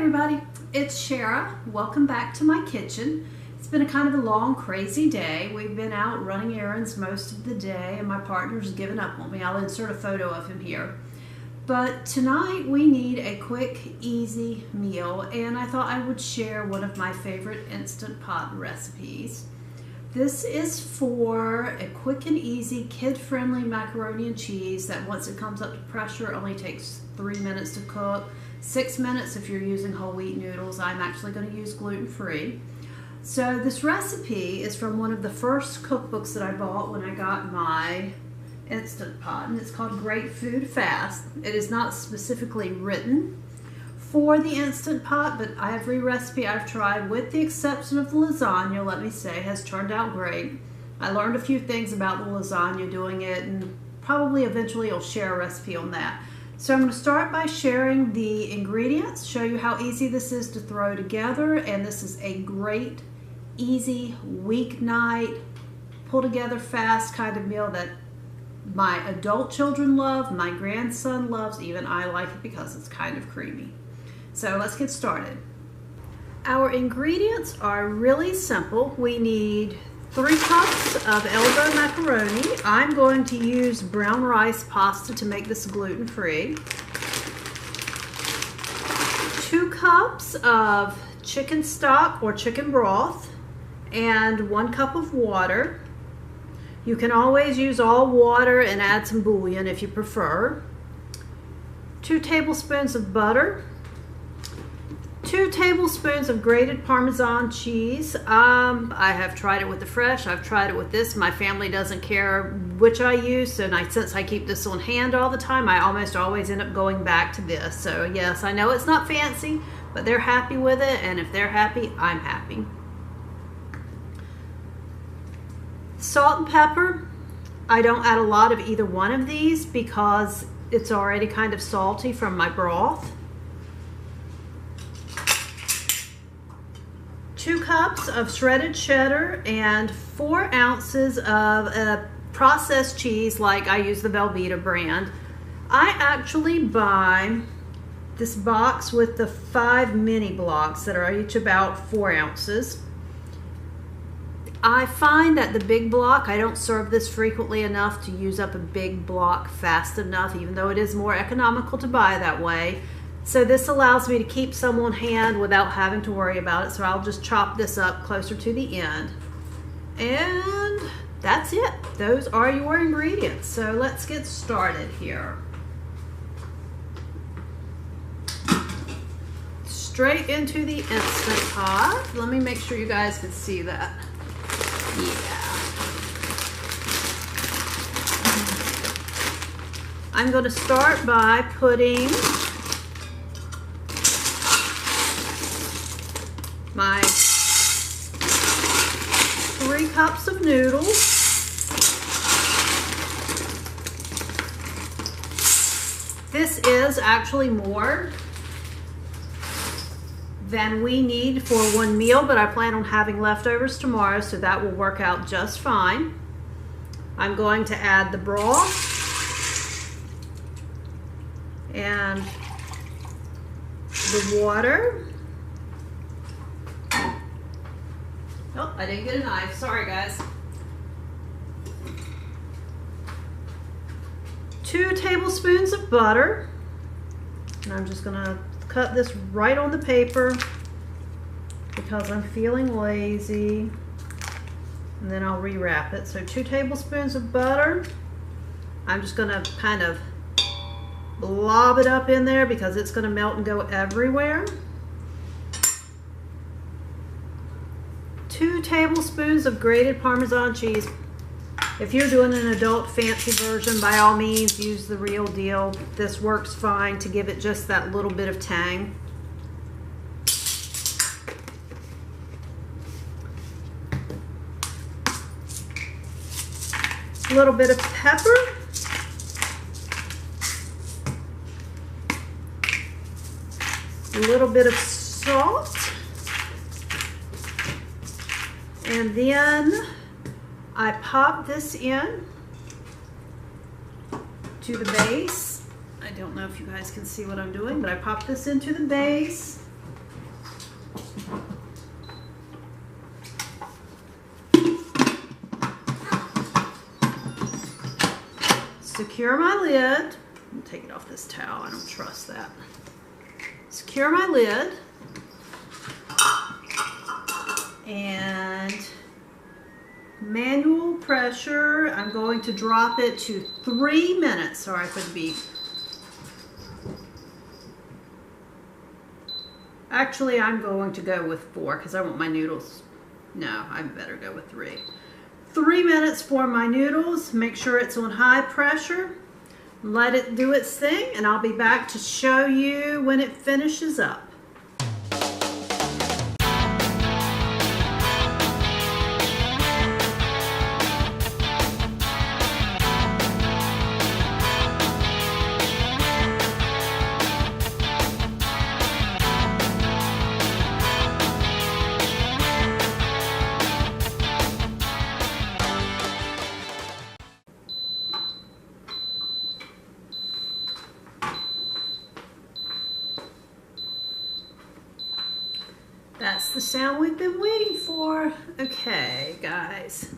everybody, it's Shara. Welcome back to my kitchen. It's been a kind of a long, crazy day. We've been out running errands most of the day and my partner's given up on me. I'll insert a photo of him here. But tonight we need a quick, easy meal, and I thought I would share one of my favorite Instant Pot recipes. This is for a quick and easy, kid-friendly macaroni and cheese that once it comes up to pressure only takes 3 minutes to cook. 6 minutes if you're using whole wheat noodles. I'm actually going to use gluten-free. So this recipe is from one of the first cookbooks that I bought when I got my Instant Pot, and it's called Great Food Fast. It is not specifically written for the Instant Pot, but every recipe I've tried, with the exception of the lasagna, let me say, has turned out great. I learned a few things about the lasagna doing it, and probably eventually I'll share a recipe on that. So I'm going to start by sharing the ingredients, show you how easy this is to throw together, and this is a great, easy, weeknight, pull together fast kind of meal that my adult children love, my grandson loves, even I like it because it's kind of creamy. So let's get started. Our ingredients are really simple. We need 3 cups of elbow macaroni. I'm going to use brown rice pasta to make this gluten-free. 2 cups of chicken stock or chicken broth and 1 cup of water. You can always use all water and add some bouillon if you prefer. 2 tablespoons of butter. 2 tablespoons of grated Parmesan cheese. I have tried it with the fresh. I've tried it with this. My family doesn't care which I use, so since I keep this on hand all the time, I almost always end up going back to this. So yes, I know it's not fancy, but they're happy with it, and if they're happy, I'm happy. Salt and pepper. I don't add a lot of either one of these because it's already kind of salty from my broth. 2 cups of shredded cheddar and 4 ounces of a processed cheese, like I use the Velveeta brand. I actually buy this box with the 5 mini blocks that are each about 4 ounces. I find that the big block, I don't serve this frequently enough to use up a big block fast enough, even though it is more economical to buy that way. So this allows me to keep some on hand without having to worry about it. So I'll just chop this up closer to the end. And that's it. Those are your ingredients. So let's get started here. Straight into the Instant Pot. Let me make sure you guys can see that. Yeah. I'm going to start by putting my 3 cups of noodles. This is actually more than we need for one meal, but I plan on having leftovers tomorrow, so that will work out just fine. I'm going to add the broth and the water. Oh, I didn't get a knife. Sorry, guys. 2 tablespoons of butter. And I'm just going to cut this right on the paper because I'm feeling lazy. And then I'll rewrap it. So 2 tablespoons of butter. I'm just going to kind of blob it up in there because it's going to melt and go everywhere. 2 tablespoons of grated Parmesan cheese. If you're doing an adult fancy version, by all means use the real deal. This works fine to give it just that little bit of tang. A little bit of pepper. A little bit of salt. And then I pop this in to the base. I don't know if you guys can see what I'm doing, but I pop this into the base. Secure my lid. I'll take it off this towel. I don't trust that. Secure my lid. And manual pressure, I'm going to drop it to 3 minutes. Sorry for the beep. Actually, I'm going to go with 4 because I want my noodles. No, I better go with 3. 3 minutes for my noodles. Make sure it's on high pressure. Let it do its thing, and I'll be back to show you when it finishes up. That's the sound we've been waiting for. Okay, guys.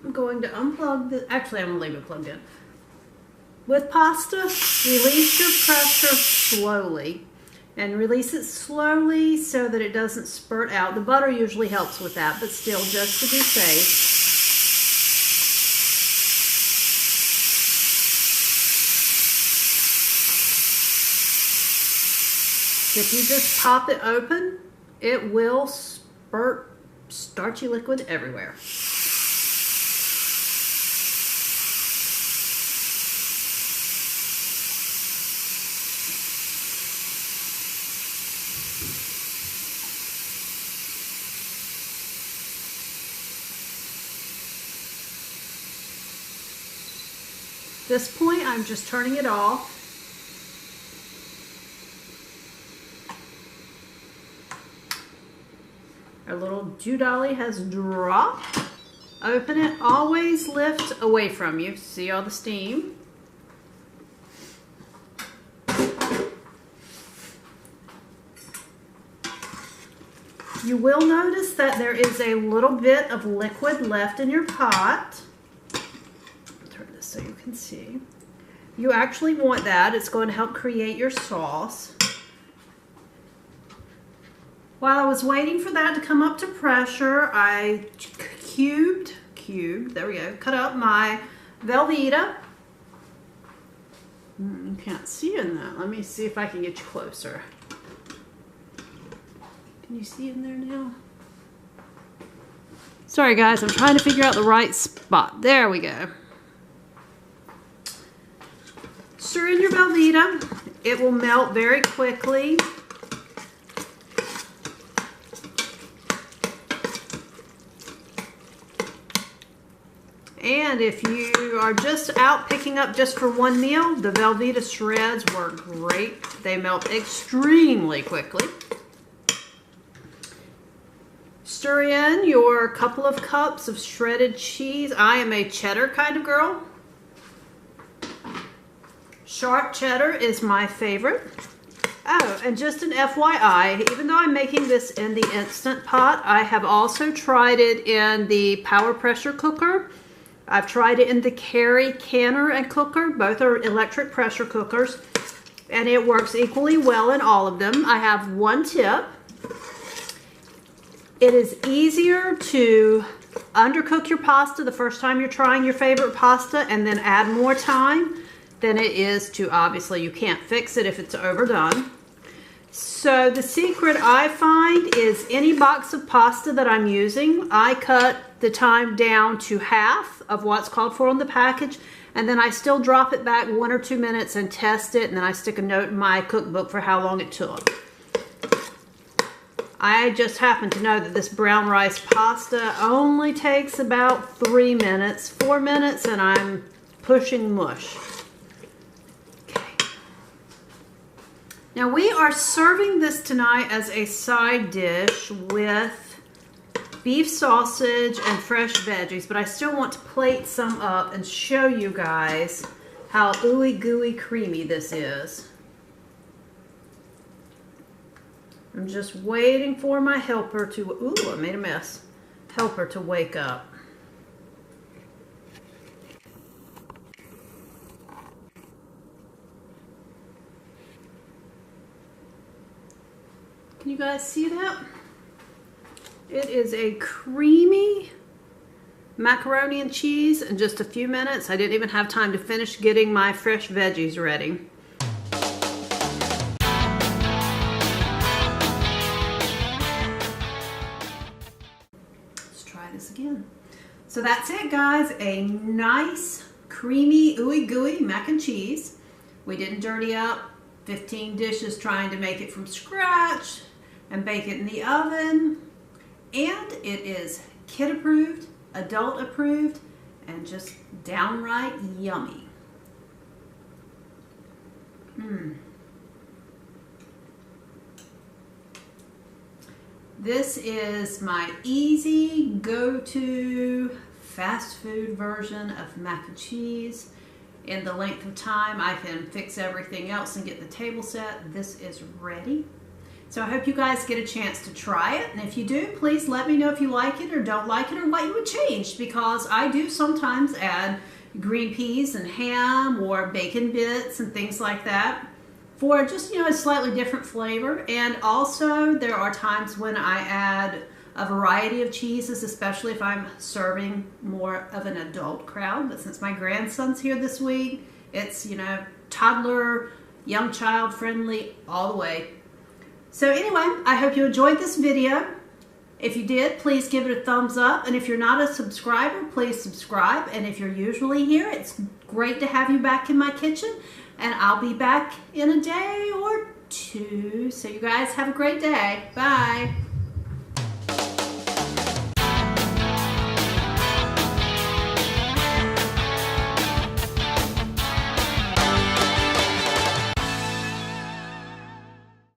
I'm going to unplug the, actually I'm gonna leave it plugged in. With pasta, release your pressure slowly. And release it slowly so that it doesn't spurt out. The butter usually helps with that, but still, just to be safe. If you just pop it open, it will spurt starchy liquid everywhere. At this point, I'm just turning it off. Our little Judolly has dropped. Open it, always lift away from you. See all the steam? You will notice that there is a little bit of liquid left in your pot. Turn this so you can see. You actually want that. It's going to help create your sauce. While I was waiting for that to come up to pressure, I cubed, there we go, cut up my Velveeta. You can't see in that. Let me see if I can get you closer. Can you see in there now? Sorry guys, I'm trying to figure out the right spot. There we go. Stir in your Velveeta. It will melt very quickly. And if you are just out picking up just for one meal, the Velveeta shreds work great. They melt extremely quickly. Stir in your couple of cups of shredded cheese. I am a cheddar kind of girl. Sharp cheddar is my favorite. Oh, and just an FYI, even though I'm making this in the Instant Pot, I have also tried it in the Power Pressure Cooker. I've tried it in the Carry Canner and Cooker. Both are electric pressure cookers, and it works equally well in all of them. I have one tip. It is easier to undercook your pasta the first time you're trying your favorite pasta and then add more time than it is to, obviously you can't fix it if it's overdone. So the secret I find is any box of pasta that I'm using, I cut the time down to half of what's called for on the package, and then I still drop it back 1 or 2 minutes and test it, and then I stick a note in my cookbook for how long it took. I just happen to know that this brown rice pasta only takes about 3 minutes, 4 minutes, and I'm pushing mush. Now we are serving this tonight as a side dish with beef sausage and fresh veggies, but I still want to plate some up and show you guys how ooey gooey creamy this is. I'm just waiting for my helper to, ooh, I made a mess. Helper to wake up. Can you guys see that? It is a creamy macaroni and cheese in just a few minutes. I didn't even have time to finish getting my fresh veggies ready. Let's try this again. So that's it, guys. A nice, creamy, ooey gooey mac and cheese. We didn't dirty up 15 dishes trying to make it from scratch and bake it in the oven. And it is kid approved, adult approved, and just downright yummy. This is my easy go-to fast food version of mac and cheese. In the length of time I can fix everything else and get the table set, this is ready. So I hope you guys get a chance to try it, and if you do, please let me know if you like it or don't like it or what you would change, because I do sometimes add green peas and ham or bacon bits and things like that for just, you know, a slightly different flavor. And also there are times when I add a variety of cheeses, especially if I'm serving more of an adult crowd. But since my grandson's here this week, it's, you know, toddler, young child friendly all the way. So anyway, I hope you enjoyed this video. If you did, please give it a thumbs up. And if you're not a subscriber, please subscribe. And if you're usually here, it's great to have you back in my kitchen. And I'll be back in a day or two. So you guys have a great day. Bye.